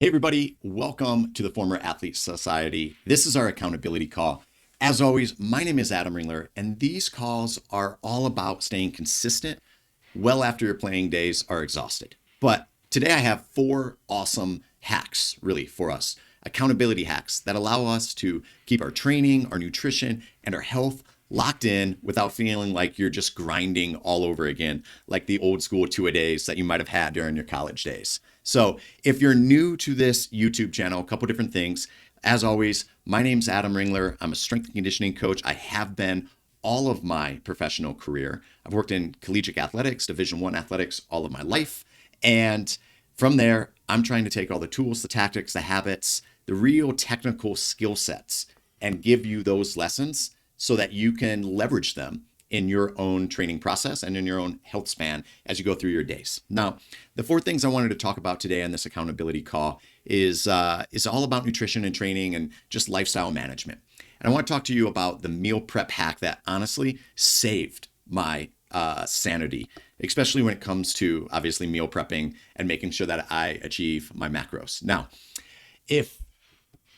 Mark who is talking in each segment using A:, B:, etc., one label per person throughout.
A: Hey, everybody, welcome to the Former Athlete Society. This is our accountability call. As always, my name is Adam Ringler, and these calls are all about staying consistent well after your playing days are exhausted. But today I have four awesome hacks, really, for us accountability hacks that allow us to keep our training, our nutrition, and our health locked in without feeling like you're just grinding all over again, like the old school two-a-days that you might have had during your college days. So if you're new to this YouTube channel, a couple different things. As always, my name's Adam Ringler. I'm a strength and conditioning coach. I have been all of my professional career. I've worked in collegiate athletics, Division I athletics all of my life. And from there, I'm trying to take all the tools, the tactics, the habits, the real technical skill sets and give you those lessons so that you can leverage them in your own training process and in your own health span as you go through your days. Now, the four things I wanted to talk about today on this accountability call is all about nutrition and training and just lifestyle management. And I want to talk to you about the meal prep hack that honestly saved my sanity, especially when it comes to obviously meal prepping and making sure that I achieve my macros. Now, if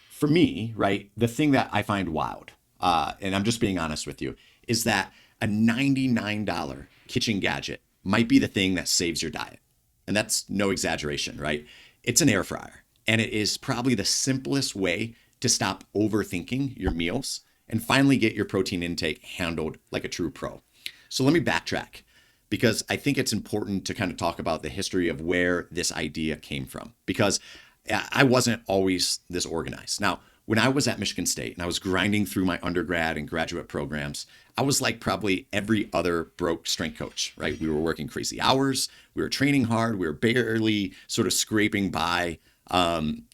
A: for me, right, the thing that I find wild, and I'm just being honest with you, is that a $99 kitchen gadget might be the thing that saves your diet. And that's no exaggeration, right? It's an air fryer. And it is probably the simplest way to stop overthinking your meals and finally get your protein intake handled like a true pro. So let me backtrack because I think it's important to kind of talk about the history of where this idea came from because I wasn't always this organized. Now, when I was at Michigan State and I was grinding through my undergrad and graduate programs, I was like probably every other broke strength coach, right? We were working crazy hours, we were training hard, we were barely sort of scraping by, and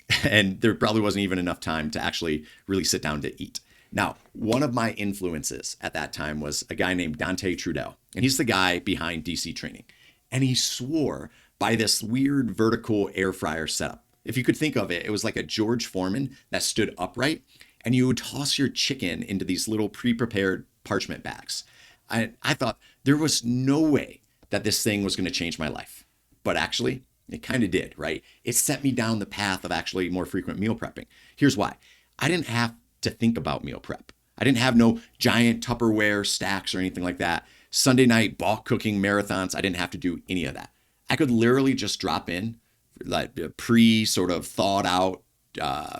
A: there probably wasn't even enough time to actually really sit down to eat. Now, one of my influences at that time was a guy named Dante Trudell, and he's the guy behind DC Training. And he swore by this weird vertical air fryer setup. If you could think of it, it was like a George Foreman that stood upright, and you would toss your chicken into these little pre-prepared parchment bags. I thought there was no way that this thing was going to change my life. But actually, it kind of did, right? It set me down the path of actually more frequent meal prepping. Here's why. I didn't have to think about meal prep. I didn't have no giant Tupperware stacks or anything like that. Sunday night bulk cooking marathons, I didn't have to do any of that. I could literally just drop in like pre sort of thawed out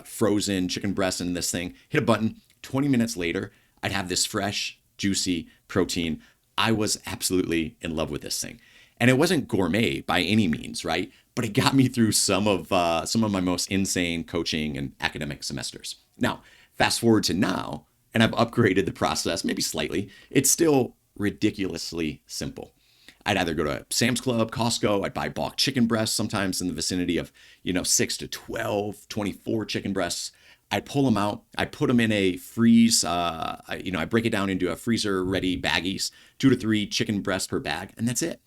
A: frozen chicken breast in this thing, hit a button. 20 minutes later, I'd have this fresh, juicy protein. I was absolutely in love with this thing. And it wasn't gourmet by any means, right? But it got me through some of my most insane coaching and academic semesters. Now, fast forward to now, and I've upgraded the process, maybe slightly. It's still ridiculously simple. I'd either go to Sam's Club, Costco, I'd buy bulk chicken breasts, sometimes in the vicinity of, 6 to 12, 24 chicken breasts. I'd pull them out. I put them in a freeze. I break it down into a freezer ready baggies, 2 to 3 chicken breasts per bag, and that's it.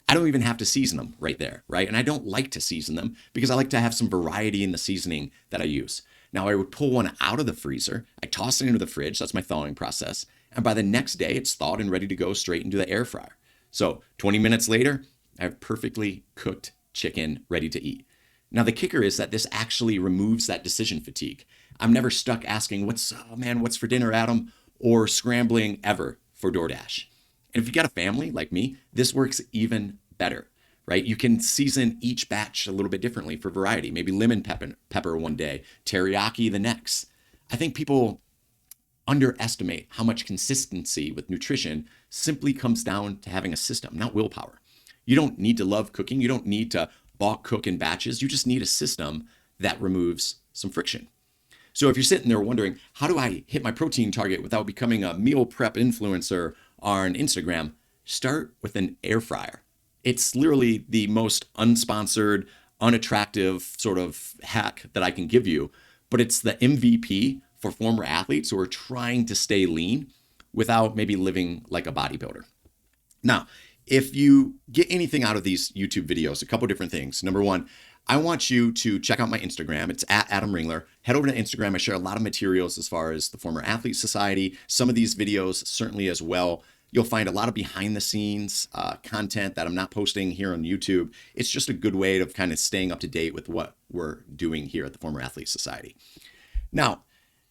A: I don't even have to season them right there, right? And I don't like to season them because I like to have some variety in the seasoning that I use. Now I would pull one out of the freezer. I toss it into the fridge. That's my thawing process. And by the next day, it's thawed and ready to go straight into the air fryer. So 20 minutes later, I have perfectly cooked chicken ready to eat. Now the kicker is that this actually removes that decision fatigue. I'm never stuck asking, what's for dinner, Adam? Or scrambling ever for DoorDash. And if you got a family like me, this works even better, right? You can season each batch a little bit differently for variety. Maybe lemon pepper one day, teriyaki the next. I think people underestimate how much consistency with nutrition simply comes down to having a system, not willpower. You don't need to love cooking. You don't need to bulk cook in batches. You just need a system that removes some friction. So if you're sitting there wondering, how do I hit my protein target without becoming a meal prep influencer on Instagram? Start with an air fryer. It's literally the most unsponsored, unattractive sort of hack that I can give you, but it's the MVP for former athletes who are trying to stay lean without maybe living like a bodybuilder. Now, if you get anything out of these YouTube videos, a couple different things. Number one, I want you to check out my Instagram. It's at Adam Ringler. Head over to Instagram. I share a lot of materials as far as the Former Athlete Society, some of these videos certainly as well. You'll find a lot of behind the scenes content that I'm not posting here on YouTube. It's just a good way of kind of staying up to date with what we're doing here at the Former Athlete Society. Now,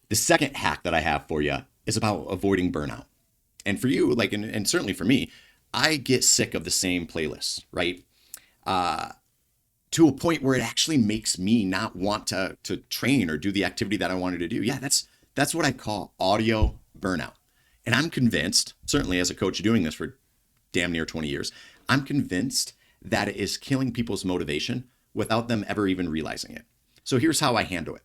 A: the second hack that I have for you is about avoiding burnout. And for you, like, and certainly for me, I get sick of the same playlists, right? To a point where it actually makes me not want to train or do the activity that I wanted to do. Yeah, that's what I call audio burnout. And I'm convinced, certainly as a coach doing this for damn near 20 years, I'm convinced that it is killing people's motivation without them ever even realizing it. So here's how I handle it.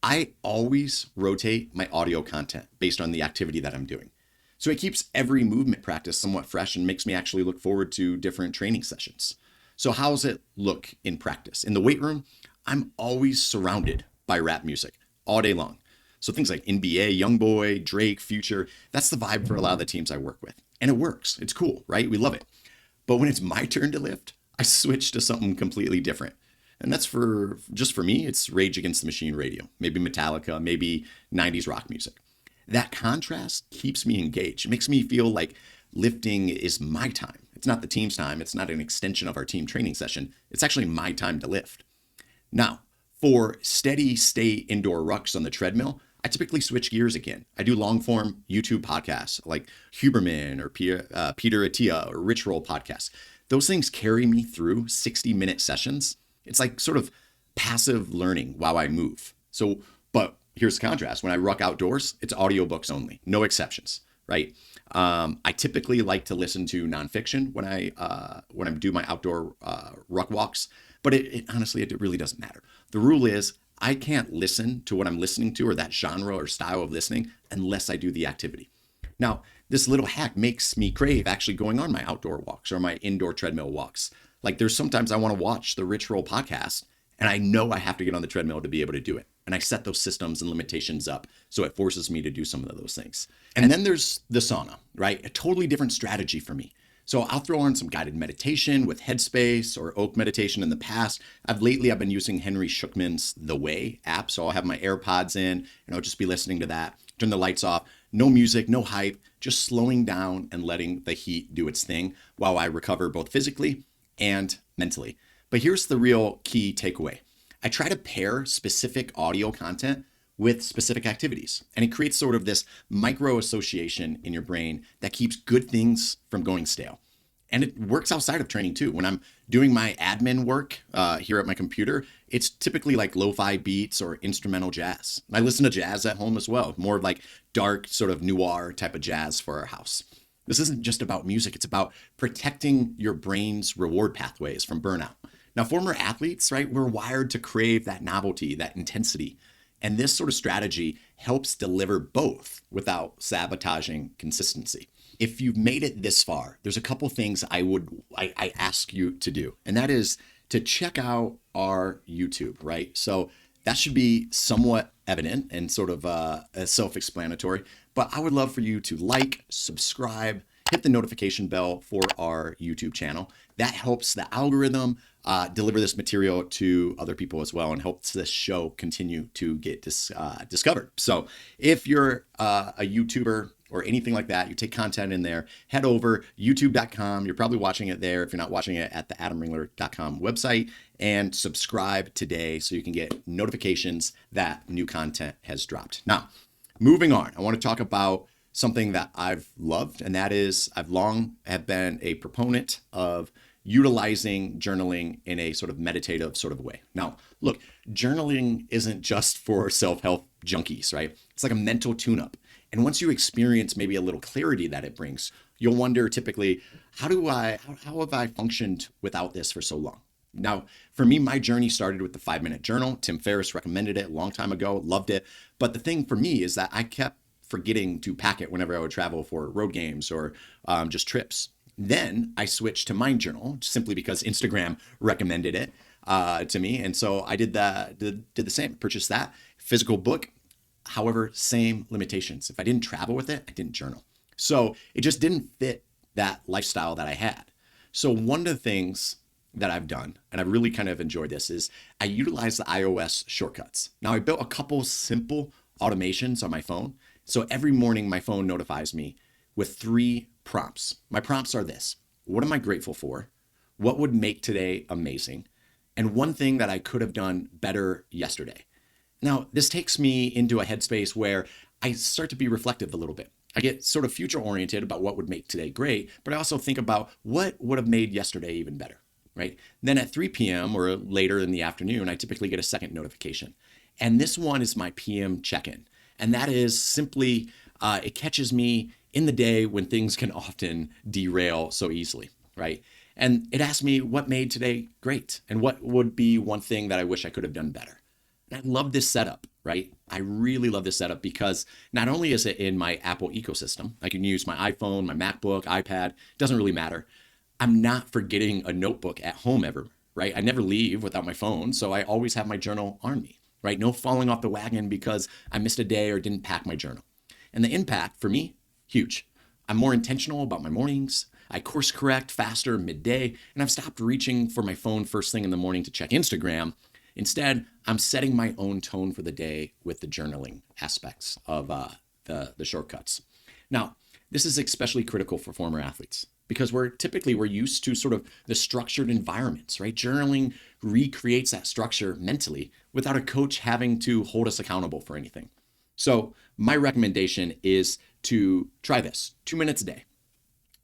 A: I always rotate my audio content based on the activity that I'm doing. So it keeps every movement practice somewhat fresh and makes me actually look forward to different training sessions. So how does it look in practice? In the weight room, I'm always surrounded by rap music all day long. So things like NBA, Youngboy, Drake, Future, that's the vibe for a lot of the teams I work with. And it works. It's cool, right? We love it. But when it's my turn to lift, I switch to something completely different. And that's just for me, it's Rage Against the Machine radio, maybe Metallica, maybe 90s rock music. That contrast keeps me engaged. It makes me feel like lifting is my time. It's not the team's time. It's not an extension of our team training session. It's actually my time to lift. Now, for steady state indoor rucks on the treadmill, I typically switch gears again. I do long form YouTube podcasts like Huberman or Peter Attia or Rich Roll podcasts. Those things carry me through 60-minute sessions. It's like sort of passive learning while I move. So, but here's the contrast. When I ruck outdoors, it's audiobooks only, no exceptions, right? I typically like to listen to nonfiction when I do my outdoor ruck walks, but it honestly, it really doesn't matter. The rule is I can't listen to what I'm listening to or that genre or style of listening unless I do the activity. Now, this little hack makes me crave actually going on my outdoor walks or my indoor treadmill walks. Like there's sometimes I want to watch the Rich Roll podcast and I know I have to get on the treadmill to be able to do it. And I set those systems and limitations up so it forces me to do some of those things. And then there's the sauna, right? A totally different strategy for me. So I'll throw on some guided meditation with Headspace or Oak meditation in the past. I've been using Henry Schuckman's The Way app. So I'll have my AirPods in and I'll just be listening to that, turn the lights off, no music, no hype, just slowing down and letting the heat do its thing while I recover both physically and mentally. But here's the real key takeaway. I try to pair specific audio content with specific activities. And it creates sort of this micro association in your brain that keeps good things from going stale. And it works outside of training too. When I'm doing my admin work here at my computer, it's typically like lo-fi beats or instrumental jazz. I listen to jazz at home as well, more of like dark sort of noir type of jazz for our house. This isn't just about music. It's about protecting your brain's reward pathways from burnout. Now, former athletes, right, we're wired to crave that novelty, that intensity. And this sort of strategy helps deliver both without sabotaging consistency. If you've made it this far, there's a couple things I ask you to do. And that is to check out our YouTube, right? So that should be somewhat evident and sort of self-explanatory. But I would love for you to like, subscribe, hit the notification bell for our YouTube channel. That helps the algorithm deliver this material to other people as well and helps this show continue to get discovered. So if you're a YouTuber or anything like that, you take content in there, head over youtube.com. You're probably watching it there if you're not watching it at the adamringler.com website, and subscribe today so you can get notifications that new content has dropped. Now, moving on, I want to talk about something that I've loved, and that is I've long have been a proponent of utilizing journaling in a sort of meditative sort of way. Now, look, journaling isn't just for self-help junkies, right? It's like a mental tune-up. And once you experience maybe a little clarity that it brings, you'll wonder typically, how have I functioned without this for so long? Now, for me, my journey started with the 5-minute journal. Tim Ferriss recommended it a long time ago, loved it. But the thing for me is that I kept forgetting to pack it whenever I would travel for road games or just trips. Then I switched to Mind Journal simply because Instagram recommended it to me. And so I did the same, purchased that physical book. However, same limitations. If I didn't travel with it, I didn't journal. So it just didn't fit that lifestyle that I had. So one of the things that I've done, and I really kind of enjoyed this, is I utilize the iOS shortcuts. Now I built a couple simple automations on my phone. So every morning my phone notifies me with 3 prompts. My prompts are this: what am I grateful for? What would make today amazing? And one thing that I could have done better yesterday. Now, this takes me into a headspace where I start to be reflective a little bit. I get sort of future oriented about what would make today great, but I also think about what would have made yesterday even better, right? Then at 3 p.m. or later in the afternoon, I typically get a second notification. And this one is my PM check-in. And that is simply, it catches me in the day when things can often derail so easily, right? And it asks me what made today great and what would be one thing that I wish I could have done better. And I love this setup, right? I really love this setup because not only is it in my Apple ecosystem, I can use my iPhone, my MacBook, iPad, doesn't really matter. I'm not forgetting a notebook at home ever, right? I never leave without my phone, so I always have my journal on me, right? No falling off the wagon because I missed a day or didn't pack my journal. And the impact for me, huge. I'm more intentional about my mornings. I course correct faster midday, and I've stopped reaching for my phone first thing in the morning to check Instagram. Instead, I'm setting my own tone for the day with the journaling aspects of the shortcuts. Now, this is especially critical for former athletes because we're used to sort of the structured environments, right? Journaling recreates that structure mentally without a coach having to hold us accountable for anything. So my recommendation is to try this 2 minutes a day.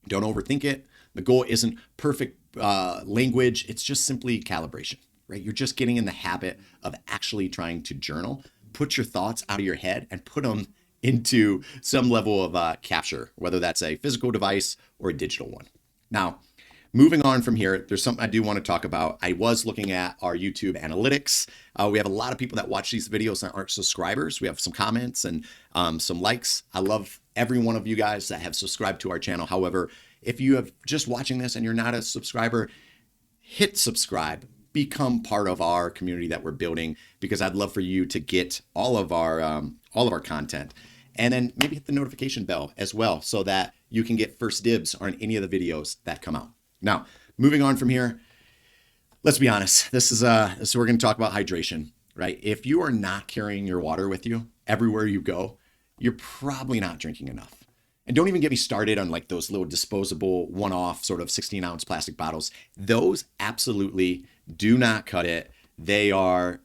A: Don't overthink it. The goal isn't perfect language. It's just simply calibration, right? You're just getting in the habit of actually trying to journal, put your thoughts out of your head and put them into some level of capture, whether that's a physical device or a digital one. Now, moving on from here, there's something I do want to talk about. I was looking at our YouTube analytics. We have a lot of people that watch these videos that aren't subscribers. We have some comments and some likes. I love every one of you guys that have subscribed to our channel. However, if you have just watching this and you're not a subscriber, hit subscribe. Become part of our community that we're building because I'd love for you to get all of our content. And then maybe hit the notification bell as well so that you can get first dibs on any of the videos that come out. Now, moving on from here, let's be honest. This is we're going to talk about hydration, right? If you are not carrying your water with you everywhere you go, you're probably not drinking enough. And don't even get me started on like those little disposable one-off sort of 16-ounce plastic bottles. Those absolutely do not cut it. They're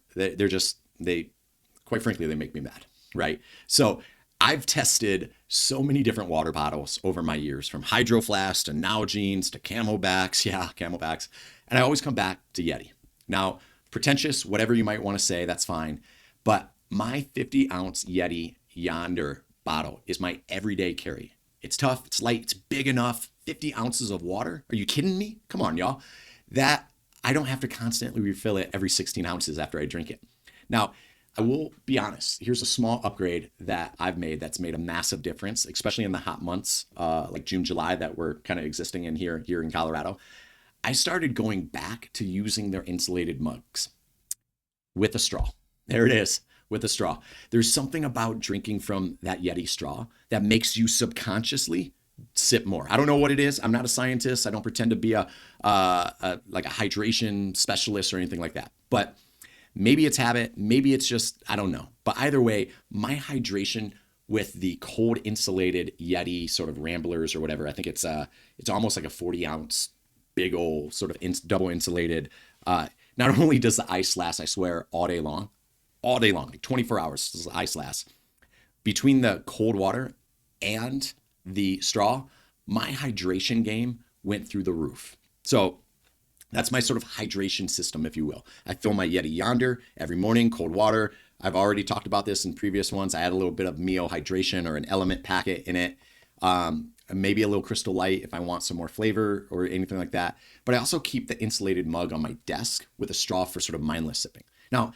A: quite frankly, they make me mad, right? So I've tested so many different water bottles over my years, from Hydro Flask to Nalgene's to Camelbacks. Yeah, Camelbacks. And I always come back to Yeti. Now, pretentious, whatever you might want to say, that's fine. But my 50-ounce Yeti Yonder bottle is my everyday carry. It's tough, it's light, it's big enough. 50 ounces of water? Are you kidding me? Come on, y'all. That I don't have to constantly refill it every 16 ounces after I drink it. Now, I will be honest. Here's a small upgrade that I've made that's made a massive difference, especially in the hot months like June, July that we're kind of existing in here in Colorado. I started going back to using their insulated mugs with a straw. There it is, with a straw. There's something about drinking from that Yeti straw that makes you subconsciously sip more. I don't know what it is. I'm not a scientist. I don't pretend to be a hydration specialist or anything like that. But maybe it's habit, maybe it's just, I don't know. But either way, my hydration with the cold insulated Yeti sort of Ramblers or whatever, I think it's almost like a 40-ounce big old sort of double insulated. Not only does the ice last, I swear, all day long, like 24 hours does the ice last. Between the cold water and the straw, my hydration game went through the roof. So that's my sort of hydration system, if you will. I fill my Yeti Yonder every morning, cold water. I've already talked about this in previous ones. I add a little bit of Mio Hydration or an Element packet in it. Maybe a little Crystal Light if I want some more flavor or anything like that. But I also keep the insulated mug on my desk with a straw for sort of mindless sipping. Now,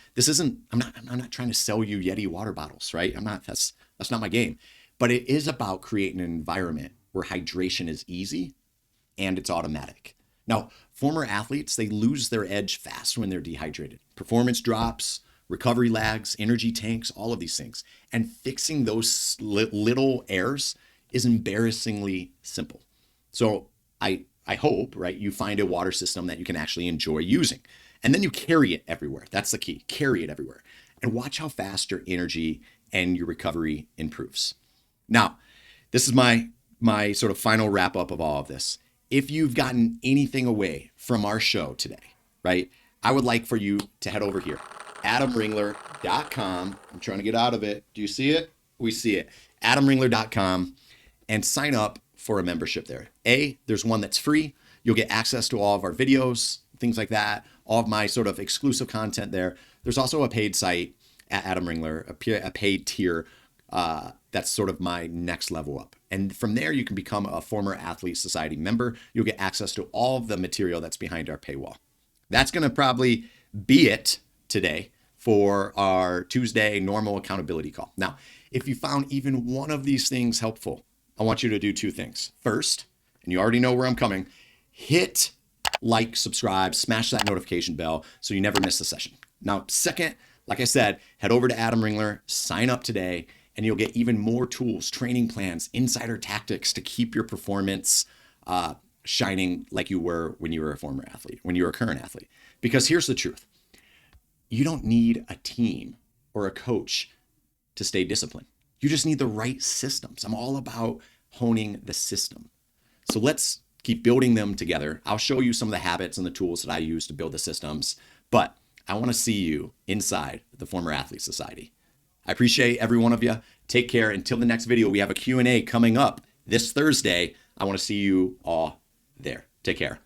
A: I'm not trying to sell you Yeti water bottles, right? That's not my game. But it is about creating an environment where hydration is easy and it's automatic. Now, former athletes, they lose their edge fast when they're dehydrated. Performance drops, recovery lags, energy tanks, all of these things. And fixing those little errors is embarrassingly simple. So I hope, right, you find a water system that you can actually enjoy using. And then you carry it everywhere. That's the key. Carry it everywhere. And watch how fast your energy and your recovery improves. Now, this is my my sort of final wrap up of all of this. If you've gotten anything away from our show today, right, I would like for you to head over here, adamringler.com. I'm trying to get out of it. Do you see it? We see it. adamringler.com, and sign up for a membership there. There's one that's free. You'll get access to all of our videos, things like that, all of my sort of exclusive content there. There's also a paid site at Adam Ringler, a paid tier. That's sort of my next level up. And from there, you can become a former Athlete Society member. You'll get access to all of the material that's behind our paywall. That's going to probably be it today for our Tuesday normal accountability call. Now, if you found even one of these things helpful, I want you to do two things. First, and you already know where I'm coming, hit like, subscribe, smash that notification bell so you never miss a session. Now, second, like I said, head over to Adam Ringler, sign up today, and you'll get even more tools, training plans, insider tactics to keep your performance shining like you were when you were a former athlete, when you were a current athlete. Because here's the truth. You don't need a team or a coach to stay disciplined. You just need the right systems. I'm all about honing the system. So let's keep building them together. I'll show you some of the habits and the tools that I use to build the systems, but I want to see you inside the Former Athlete Society. I appreciate every one of you. Take care. Until the next video, we have a Q&A coming up this Thursday. I want to see you all there. Take care.